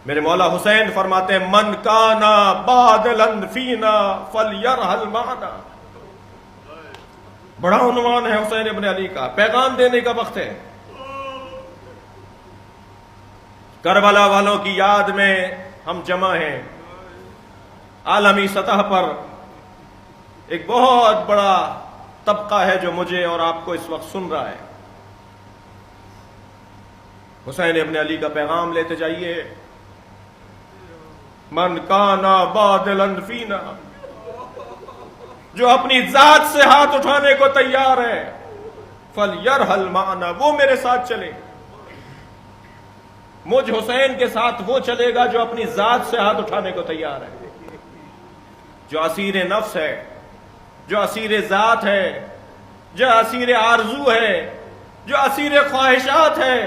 میرے مولا حسین فرماتے ہیں من کانا بادلن فینا فلیرحل معنا. بڑا عنوان ہے حسین ابن علی کا، پیغام دینے کا وقت ہے. کربلا والوں کی یاد میں ہم جمع ہیں. عالمی سطح پر ایک بہت بڑا طبقہ ہے جو مجھے اور آپ کو اس وقت سن رہا ہے. حسین ابن علی کا پیغام لیتے جائیے. من کانا بادلن فینا، جو اپنی ذات سے ہاتھ اٹھانے کو تیار ہے، فلیرحل معنا، وہ میرے ساتھ چلے. مجھ حسین کے ساتھ وہ چلے گا جو اپنی ذات سے ہاتھ اٹھانے کو تیار ہے، جو اسیر نفس ہے، جو اسیر ذات ہے، جو اسیر آرزو ہے، جو اسیر خواہشات ہے،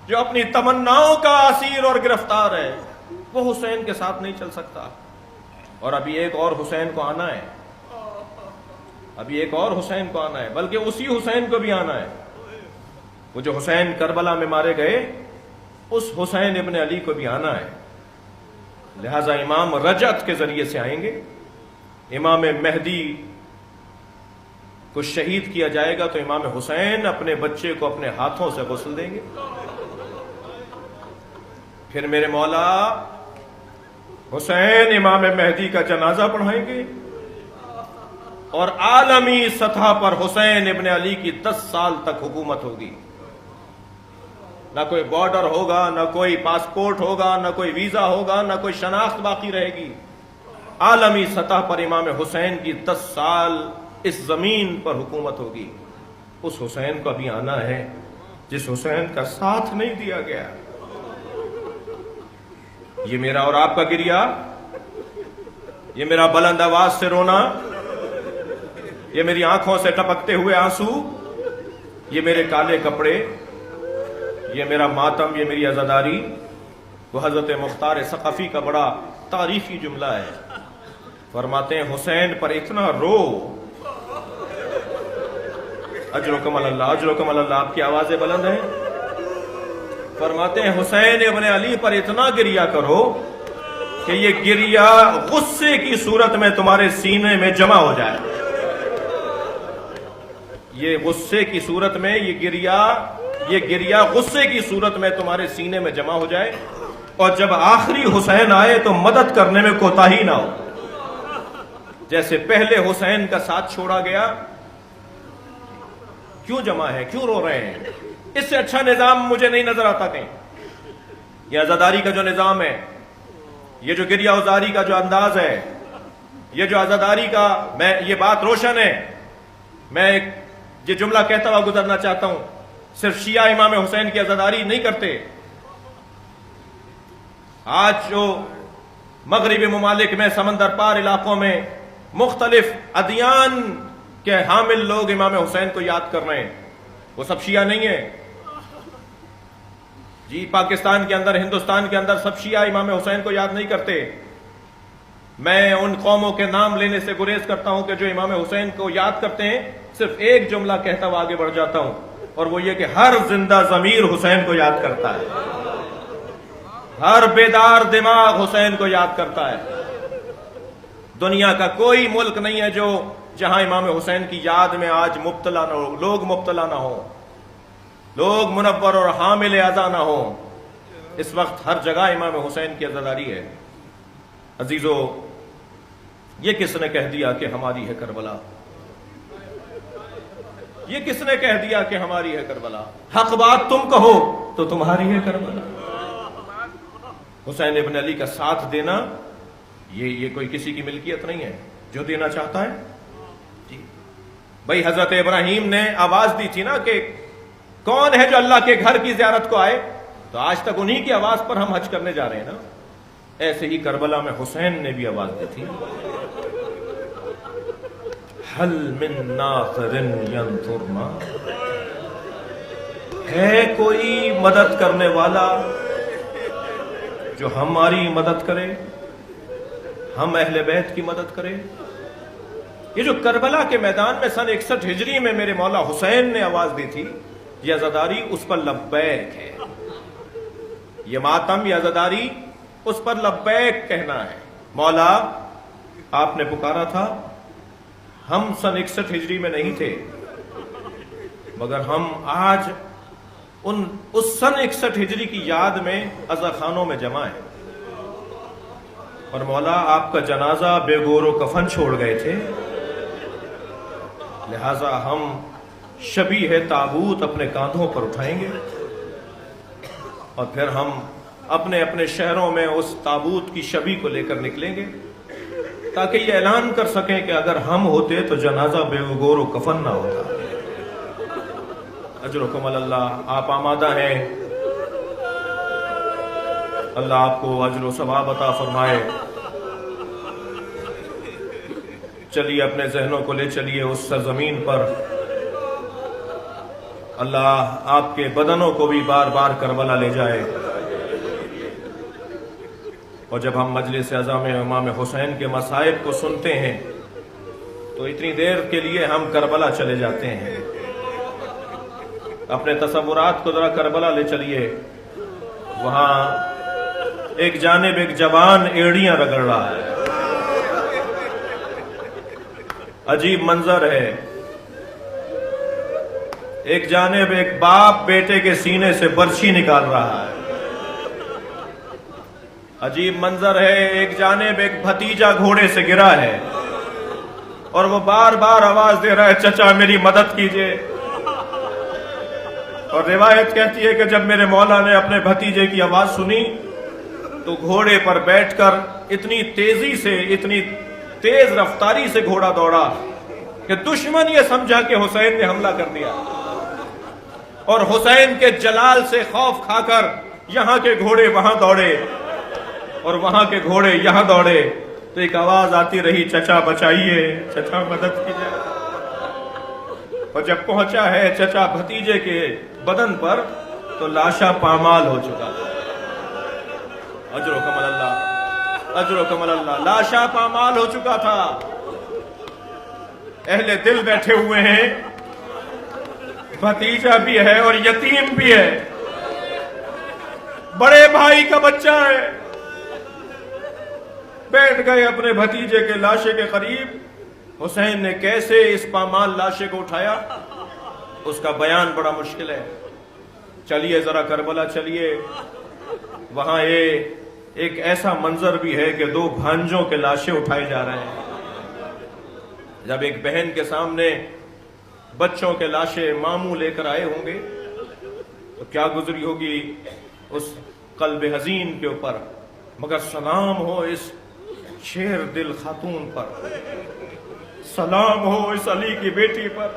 جو اپنی تمناؤں کا اسیر اور گرفتار ہے، وہ حسین کے ساتھ نہیں چل سکتا. اور ابھی ایک اور حسین کو آنا ہے، ابھی ایک اور حسین کو آنا ہے، بلکہ اسی حسین کو بھی آنا ہے. وہ جو حسین کربلا میں مارے گئے، اس حسین ابن علی کو بھی آنا ہے. لہذا امام رجعت کے ذریعے سے آئیں گے. امام مہدی کو شہید کیا جائے گا تو امام حسین اپنے بچے کو اپنے ہاتھوں سے غسل دیں گے. پھر میرے مولا حسین امام مہدی کا جنازہ پڑھائیں گے، اور عالمی سطح پر حسین ابن علی کی 10 سال تک حکومت ہوگی. نہ کوئی بارڈر ہوگا، نہ کوئی پاسپورٹ ہوگا، نہ کوئی ویزا ہوگا، نہ کوئی شناخت باقی رہے گی. عالمی سطح پر امام حسین کی 10 سال اس زمین پر حکومت ہوگی. اس حسین کو ابھی آنا ہے جس حسین کا ساتھ نہیں دیا گیا. یہ میرا اور آپ کا گریا، یہ میرا بلند آواز سے رونا، یہ میری آنکھوں سے ٹپکتے ہوئے آنسو، یہ میرے کالے کپڑے، یہ میرا ماتم، یہ میری عزاداری، وہ حضرت مختار ثقفی کا بڑا تاریخی جملہ ہے. فرماتے ہیں حسین پر اتنا رو، اجرکم اللہ، اجرکم اللہ، آپ کی آوازیں بلند ہیں. فرماتے ہیں حسین ابن علی پر اتنا گریا کرو کہ یہ گریا غصے کی صورت میں تمہارے سینے میں جمع ہو جائے. یہ غصے کی صورت میں یہ گریا غصے کی صورت میں تمہارے سینے میں جمع ہو جائے، اور جب آخری حسین آئے تو مدد کرنے میں کوتاہی نہ ہو. جیسے پہلے حسین کا ساتھ چھوڑا گیا. کیوں جمع ہے، کیوں رو رہے ہیں؟ اس سے اچھا نظام مجھے نہیں نظر آتا کہیں. یہ عزاداری کا جو نظام ہے، یہ جو گریہ ازاری کا جو انداز ہے، یہ جو عزاداری کا، میں یہ بات روشن ہے، میں یہ جملہ کہتا ہوا گزرنا چاہتا ہوں. صرف شیعہ امام حسین کی عزاداری نہیں کرتے. آج جو مغربی ممالک میں، سمندر پار علاقوں میں مختلف ادیان کے حامل لوگ امام حسین کو یاد کر رہے ہیں، وہ سب شیعہ نہیں ہیں. جی پاکستان کے اندر، ہندوستان کے اندر سب شیعہ امام حسین کو یاد نہیں کرتے. میں ان قوموں کے نام لینے سے گریز کرتا ہوں کہ جو امام حسین کو یاد کرتے ہیں. صرف ایک جملہ کہتا ہوا آگے بڑھ جاتا ہوں، اور وہ یہ کہ ہر زندہ ضمیر حسین کو یاد کرتا ہے، ہر بیدار دماغ حسین کو یاد کرتا ہے. دنیا کا کوئی ملک نہیں ہے جہاں امام حسین کی یاد میں آج مبتلا نہ ہو، لوگ مبتلا نہ ہو، لوگ منور اور حامل اعضا نہ ہو. اس وقت ہر جگہ امام حسین کی عزاداری ہے. عزیزو، یہ کس نے کہہ دیا کہ ہماری ہے کربلا؟ یہ کس نے کہہ دیا کہ ہماری ہے کربلا؟ حق بات تم کہو تو تمہاری ہے کربلا. حسین ابن علی کا ساتھ دینا یہ کوئی کسی کی ملکیت نہیں ہے. جو دینا چاہتا ہے جی. بھائی حضرت ابراہیم نے آواز دی تھی نا کہ کون ہے جو اللہ کے گھر کی زیارت کو آئے، تو آج تک انہی کی آواز پر ہم حج کرنے جا رہے ہیں نا. ایسے ہی کربلا میں حسین نے بھی آواز دی تھی، حل من ناصر ینصرنا، ہے کوئی مدد کرنے والا جو ہماری مدد کرے، ہم اہل بیت کی مدد کرے. یہ جو کربلا کے میدان میں سن 61 ہجری میں میرے مولا حسین نے آواز دی تھی، یہ عزاداری اس پر لبیک ہے. یہ ماتم، یہ عزاداری اس پر لبیک کہنا ہے۔ مولا آپ نے پکارا تھا، ہم سن 61 ہجری میں نہیں تھے، مگر ہم آج اس سن 61 ہجری کی یاد میں عزاخانوں میں جمع ہیں، اور مولا آپ کا جنازہ بے گور و کفن چھوڑ گئے تھے، لہذا ہم شبیہ تابوت اپنے کاندھوں پر اٹھائیں گے، اور پھر ہم اپنے اپنے شہروں میں اس تابوت کی شبیہ کو لے کر نکلیں گے، تاکہ یہ اعلان کر سکیں کہ اگر ہم ہوتے تو جنازہ بے گور و کفن نہ ہوتا۔ اجرکم اللہ، آپ آمادہ ہیں؟ اللہ آپ کو اجر و ثواب عطا فرمائے۔ چلیے اپنے ذہنوں کو لے چلیے اس سرزمین پر، اللہ آپ کے بدنوں کو بھی بار بار کربلا لے جائے۔ اور جب ہم مجلس اعظم امام حسین کے مصائب کو سنتے ہیں تو اتنی دیر کے لیے ہم کربلا چلے جاتے ہیں۔ اپنے تصورات کو ذرا کربلا لے چلیے، وہاں ایک جانب ایک جوان ایڑیاں رگڑ رہا ہے، عجیب منظر ہے۔ ایک جانب ایک باپ بیٹے کے سینے سے برچھی نکال رہا ہے، عجیب منظر ہے۔ ایک جانب ایک بھتیجا گھوڑے سے گرا ہے اور وہ بار بار آواز دے رہا ہے، چچا میری مدد کیجئے۔ اور روایت کہتی ہے کہ جب میرے مولا نے اپنے بھتیجے کی آواز سنی تو گھوڑے پر بیٹھ کر اتنی تیزی سے، اتنی تیز رفتاری سے گھوڑا دوڑا کہ دشمن یہ سمجھا کہ حسین نے حملہ کر دیا، اور حسین کے جلال سے خوف کھا کر یہاں کے گھوڑے وہاں دوڑے اور وہاں کے گھوڑے یہاں دوڑے، تو ایک آواز آتی رہی، چچا بچائیے، چچا مدد کیجئے۔ اور جب پہنچا ہے چچا بھتیجے کے بدن پر تو لاشا پامال ہو چکا تھا۔ اجر و کمل اللہ، اجر و کمل اللہ، لاشا پامال ہو چکا تھا۔ اہل دل بیٹھے ہوئے ہیں، بھتیجا بھی ہے اور یتیم بھی ہے، بڑے بھائی کا بچہ ہے، بیٹھ گئے اپنے بھتیجے کے لاشے کے قریب۔ حسین نے کیسے اس پامال لاشے کو اٹھایا، اس کا بیان بڑا مشکل ہے۔ چلیے ذرا کربلا چلیے، وہاں ایک ایسا منظر بھی ہے کہ دو بھانجوں کے لاشیں اٹھائے جا رہے ہیں۔ جب ایک بہن کے سامنے بچوں کے لاشیں ماموں لے کر آئے ہوں گے تو کیا گزری ہوگی اس قلب حزین کے اوپر، مگر سلام ہو اس شیر دل خاتون پر، سلام ہو اس علی کی بیٹی پر،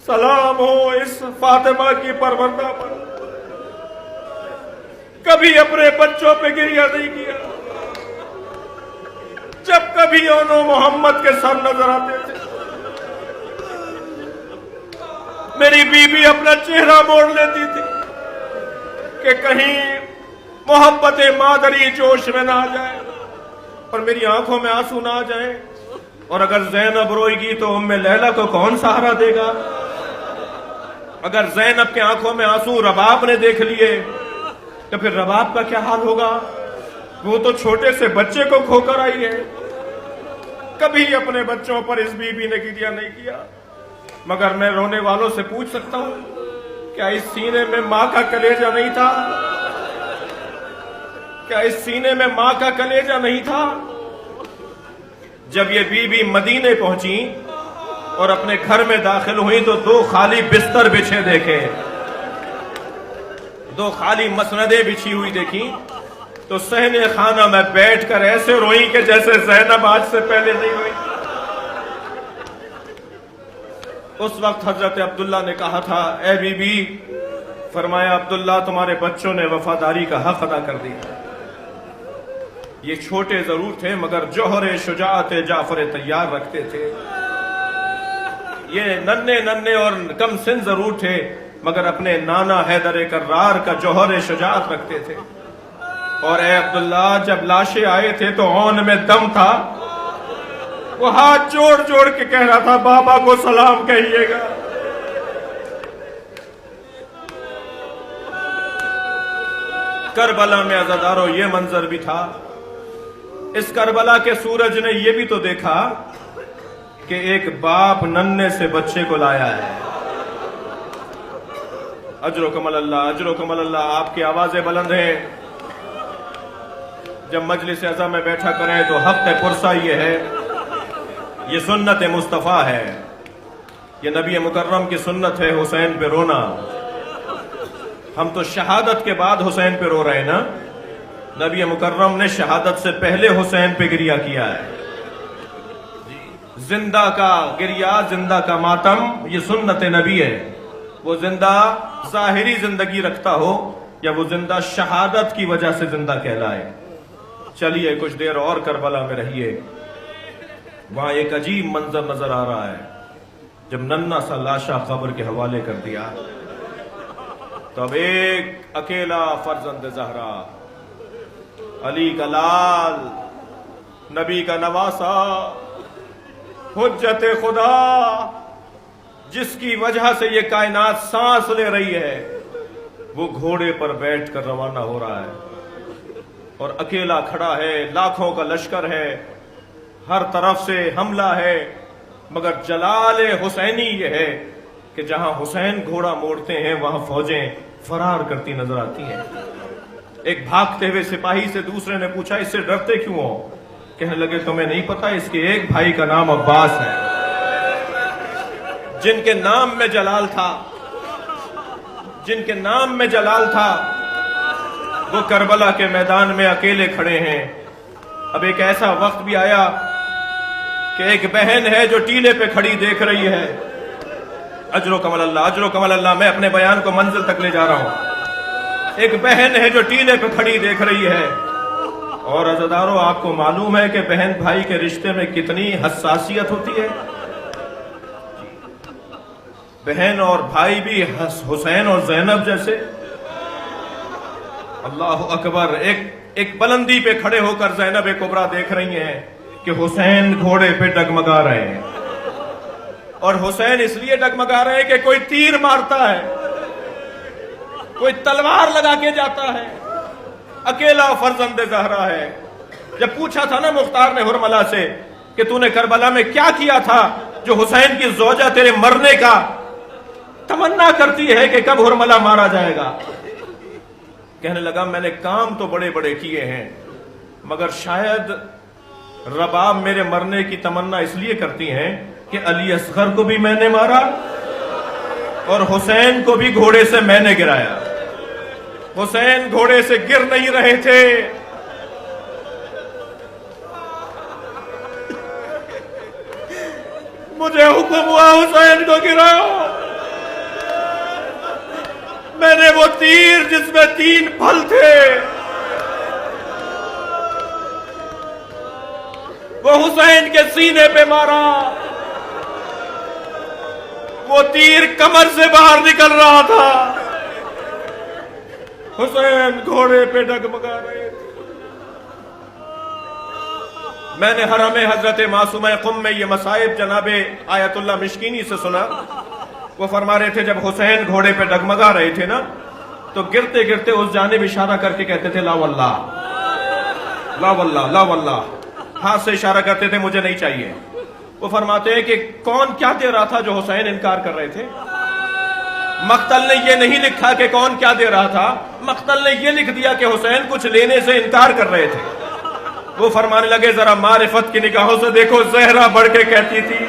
سلام ہو اس فاطمہ کی پروردہ پر۔ کبھی اپنے بچوں پہ گریہ نہیں کیا، جب کبھی انہوں محمد کے سر نظر آتے تھے میری بیوی اپنا چہرہ موڑ لیتی تھی کہ کہیں محبت مادری جوش میں نہ آ جائے اور میری آنکھوں میں آنسو نہ آ جائیں، اور اگر زینب روئے گی تو ام لیلہ کو کون سہارا دے گا؟ اگر زینب کے آنکھوں میں آنسو رباب نے دیکھ لیے تو پھر رباب کا کیا حال ہوگا؟ وہ تو چھوٹے سے بچے کو کھو کر آئی ہے۔ کبھی اپنے بچوں پر اس بیوی نے گریہ نہیں کیا، مگر میں رونے والوں سے پوچھ سکتا ہوں، کیا اس سینے میں ماں کا کلیجہ نہیں تھا؟ کیا اس سینے میں ماں کا کلیجہ نہیں تھا؟ جب یہ بیوی مدینے پہنچی اور اپنے گھر میں داخل ہوئی تو دو خالی بستر بچھے دیکھے، دو خالی مسندیں بچھی ہوئی دیکھی، تو صحن خانہ میں بیٹھ کر ایسے روئی کہ جیسے زینب آج سے پہلے نہیں ہوئی۔ اس وقت حضرت عبداللہ نے کہا تھا، اے بی بی، فرمایا عبداللہ تمہارے بچوں نے وفاداری کا حق ادا کر دیا۔ یہ چھوٹے ضرور تھے مگر جوہر شجاعت جعفر طیار رکھتے تھے، یہ ننھے ننھے اور کم سن ضرور تھے مگر اپنے نانا حیدر کرار کا جوہر شجاعت رکھتے تھے۔ اور اے عبداللہ جب لاشیں آئے تھے تو اون میں دم تھا، وہ ہاتھ جوڑ جوڑ کے کہہ رہا تھا، بابا کو سلام کہیے گا۔ کربلا میں عزادارو یہ منظر بھی تھا. اس کربلا کے سورج نے یہ بھی تو دیکھا کہ ایک باپ ننھے سے بچے کو لایا ہے. اجرکم اللہ، اجرکم اللہ. آپ کی آوازیں بلند ہیں. جب مجلس اعظم میں بیٹھا کریں تو حق پرسا یہ ہے، یہ سنت مصطفیٰ ہے، یہ نبی مکرم کی سنت ہے حسین پہ رونا. ہم تو شہادت کے بعد حسین پہ رو رہے ہیں نا. نبی مکرم نے شہادت سے پہلے حسین پہ گریہ کیا ہے. زندہ کا گریہ، زندہ کا ماتم، یہ سنت نبی ہے. وہ زندہ ظاہری زندگی رکھتا ہو یا وہ زندہ شہادت کی وجہ سے زندہ کہلائے. چلیے کچھ دیر اور کربلا میں رہیے. وہاں ایک عجیب منظر نظر آ رہا ہے. جب ننھا سا لاشا قبر کے حوالے کر دیا، تب ایک اکیلا فرزند زہرا، علی کا لال، نبی کا نواسا، حجت خدا، جس کی وجہ سے یہ کائنات سانس لے رہی ہے، وہ گھوڑے پر بیٹھ کر روانہ ہو رہا ہے اور اکیلا کھڑا ہے. لاکھوں کا لشکر ہے، ہر طرف سے حملہ ہے، مگر جلال حسینی یہ ہے کہ جہاں حسین گھوڑا موڑتے ہیں وہاں فوجیں فرار کرتی نظر آتی ہیں. ایک بھاگتے ہوئے سپاہی سے دوسرے نے پوچھا اس سے ڈرتے کیوں ہو؟ کہنے لگے تمہیں نہیں پتا اس کے ایک بھائی کا نام عباس ہے. جن کے نام میں جلال تھا، جن کے نام میں جلال تھا، وہ کربلا کے میدان میں اکیلے کھڑے ہیں. اب ایک ایسا وقت بھی آیا کہ ایک بہن ہے جو ٹیلے پہ کھڑی دیکھ رہی ہے. اجرکم اللہ، اجرکم اللہ. میں اپنے بیان کو منزل تک لے جا رہا ہوں. ایک بہن ہے جو ٹیلے پہ کھڑی دیکھ رہی ہے. اور عزادارو، آپ کو معلوم ہے کہ بہن بھائی کے رشتے میں کتنی حساسیت ہوتی ہے. بہن اور بھائی بھی حسین اور زینب جیسے. اللہ اکبر. ایک بلندی پہ کھڑے ہو کر زینب کبریٰ دیکھ رہی ہیں کہ حسین گھوڑے پہ ڈگمگا رہے ہیں. اور حسین اس لیے ڈگمگا رہے ہیں کہ کوئی تیر مارتا ہے، کوئی تلوار لگا کے جاتا ہے. اکیلا فرزند زہرا ہے. جب پوچھا تھا نا مختار نے حرملہ سے کہ تو نے کربلا میں کیا کیا تھا جو حسین کی زوجہ تیرے مرنے کا تمنا کرتی ہے کہ کب حرملہ مارا جائے گا؟ کہنے لگا میں نے کام تو بڑے بڑے کیے ہیں، مگر شاید رباب میرے مرنے کی تمنا اس لیے کرتی ہیں کہ علی اصغر کو بھی میں نے مارا اور حسین کو بھی گھوڑے سے میں نے گرایا. حسین گھوڑے سے گر نہیں رہے تھے. مجھے حکم ہوا حسین کو گراؤ. میں نے وہ تیر جس میں 3 پھل تھے وہ حسین کے سینے پہ مارا. وہ تیر کمر سے باہر نکل رہا تھا. حسین گھوڑے پہ ڈگمگا رہے تھے. میں نے حرم حضرت معصومہ قم میں یہ مصائب جناب آیت اللہ مشکینی سے سنا. وہ فرما رہے تھے جب حسین گھوڑے پہ ڈگمگا رہے تھے نا تو گرتے گرتے اس جانب اشارہ کر کے کہتے تھے لا واللہ، لا واللہ، لا واللہ. ہاتھ سے اشارہ کرتے تھے مجھے نہیں چاہیے. وہ فرماتے ہیں کہ کون کیا دے رہا تھا جو حسین انکار کر رہے تھے؟ مقتل نے یہ نہیں لکھا کہ کون کیا دے رہا تھا، مقتل نے یہ لکھ دیا کہ حسین کچھ لینے سے انکار کر رہے تھے. وہ فرمانے لگے ذرا معرفت کی نگاہوں سے دیکھو. زہرا بڑھ کے کہتی تھی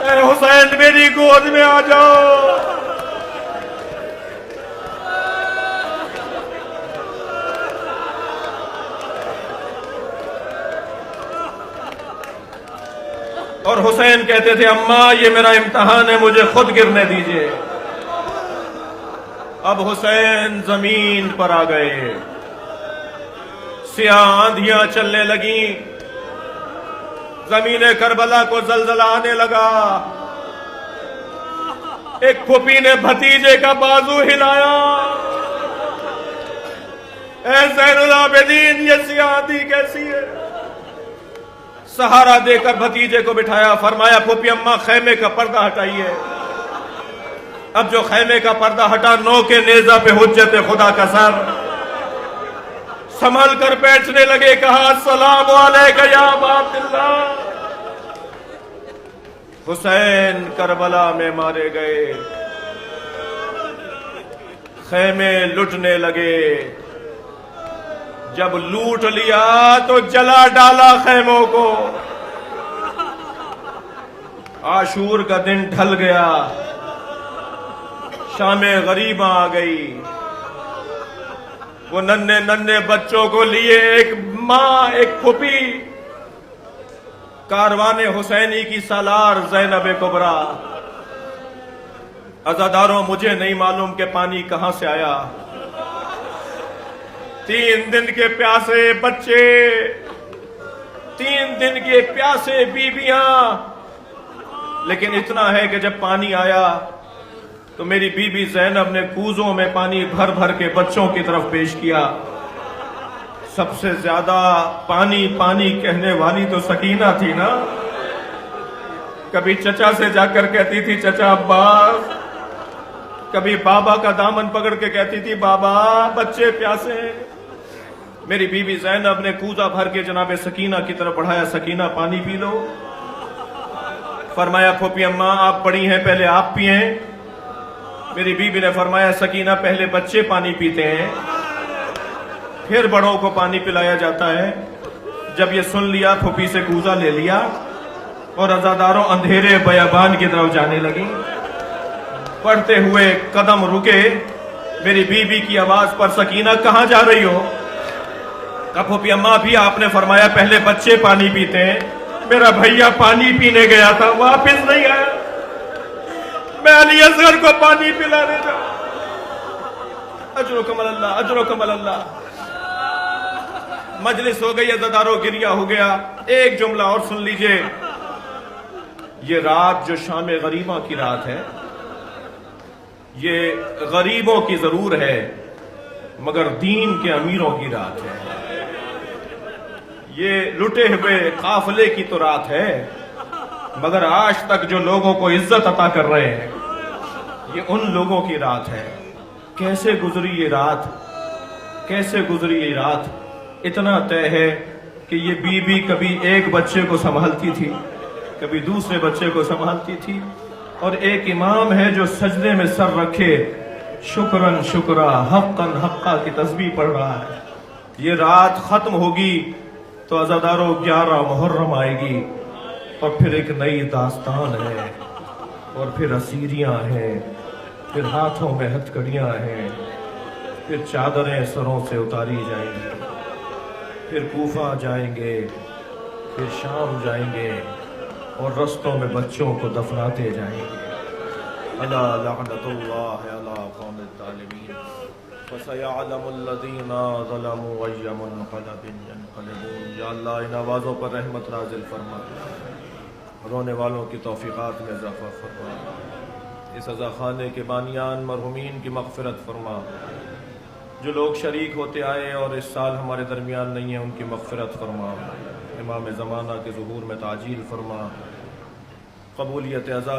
اے حسین میری گود میں آ جاؤ. اور حسین کہتے تھے اماں یہ میرا امتحان ہے، مجھے خود گرنے دیجئے. اب حسین زمین پر آ گئے. سیاہ آندھیاں چلنے لگیں. زمین کربلا کو زلزلہ آنے لگا. ایک پھوپھی نے بھتیجے کا بازو ہلایا. اے زین العابدین یہ سیاہ آندھی کیسی ہے؟ سہارا دے کر بھتیجے کو بٹھایا. فرمایا پھوپھی اماں خیمے کا پردہ ہٹائیے. اب جو خیمے کا پردہ ہٹا، نو کے نیزہ پہ حجت خدا کا سر، سنبھل کر بیٹھنے لگے، کہا السلام علیکہ یا ابا عبداللہ۔ حسین کربلا میں مارے گئے، خیمے لٹنے لگے، جب لوٹ لیا تو جلا ڈالا خیموں کو۔ عاشور کا دن ڈھل گیا، شام غریباں آ گئی، وہ ننھے ننھے بچوں کو لیے ایک ماں، ایک پھوپھی، کاروان حسینی کی سالار زینب کبریٰ۔ عزاداروں، مجھے نہیں معلوم کہ پانی کہاں سے آیا، 3 دن کے پیاسے بچے، 3 دن کے پیاسے بیویاں، لیکن اتنا ہے کہ جب پانی آیا تو میری بی بی زینب نے کوزوں میں پانی بھر بھر کے بچوں کی طرف پیش کیا۔ سب سے زیادہ پانی پانی کہنے والی تو سکینہ تھی نا، کبھی چچا سے جا کر کہتی تھی چچا عباس، کبھی بابا کا دامن پکڑ کے کہتی تھی بابا بچے پیاسے ہیں۔ میری بی بی زینب نے کوزہ بھر کے جناب سکینہ کی طرف بڑھایا، سکینہ پانی پی لو۔ فرمایا پھوپھی اماں آپ پڑی ہیں، پہلے آپ پئیں۔ میری بی بی نے فرمایا سکینہ پہلے بچے پانی پیتے ہیں، پھر بڑوں کو پانی پلایا جاتا ہے۔ جب یہ سن لیا پھوپھی سے کوزہ لے لیا اور عزاداروں اندھیرے بیابان کی طرف جانے لگی۔ پڑھتے ہوئے قدم رکے، میری بی بی کی آواز پر سکینہ کہاں جا رہی ہو؟ کہا پھوپھی اماں بھی آپ نے فرمایا پہلے بچے پانی پیتے ہیں، میرا بھیا پانی پینے گیا تھا واپس نہیں آیا، میں علی اصغر کو پانی پلانے جاؤں۔ اجرکم اللہ، اجرکم اللہ۔ مجلس ہو گئی، عزاداروں گریہ ہو گیا۔ ایک جملہ اور سن لیجئے، یہ رات جو شام غریباں کی رات ہے، یہ غریبوں کی ضرور ہے مگر دین کے امیروں کی رات ہے، یہ لٹے ہوئے قافلے کی تو رات ہے مگر آج تک جو لوگوں کو عزت عطا کر رہے ہیں یہ ان لوگوں کی رات ہے۔ کیسے گزری یہ رات، کیسے گزری یہ رات؟ اتنا طے ہے کہ یہ بی بی کبھی ایک بچے کو سنبھالتی تھی، کبھی دوسرے بچے کو سنبھالتی تھی، اور ایک امام ہے جو سجدے میں سر رکھے شکراً شکرا حقاً حقا کی تسبیح پڑھ رہا ہے۔ یہ رات ختم ہوگی تو عزاداروں 11 محرم آئے گی، اور پھر ایک نئی داستان ہے، اور پھر اسیریاں ہیں، پھر ہاتھوں میں ہتھ کڑیاں ہیں، پھر چادریں سروں سے اتاری جائیں گی، پھر کوفہ جائیں گے، پھر شام جائیں گے، اور رستوں میں بچوں کو دفناتے جائیں گے۔ الا لعنت اللہ علی قوم الظالمین فسیعلم الذین ظلموا ای منقلب ینقلبون۔ یا اللہ ان آوازوں پر رحمت نازل فرما، رونے والوں کی توفیقات میں اضافہ فرما، اس عزا خانے کے بانیان مرحومین کی مغفرت فرما، جو لوگ شریک ہوتے آئے اور اس سال ہمارے درمیان نہیں ہیں ان کی مغفرت فرما، امام زمانہ کے ظہور میں تعجیل فرما، قبولیت عزا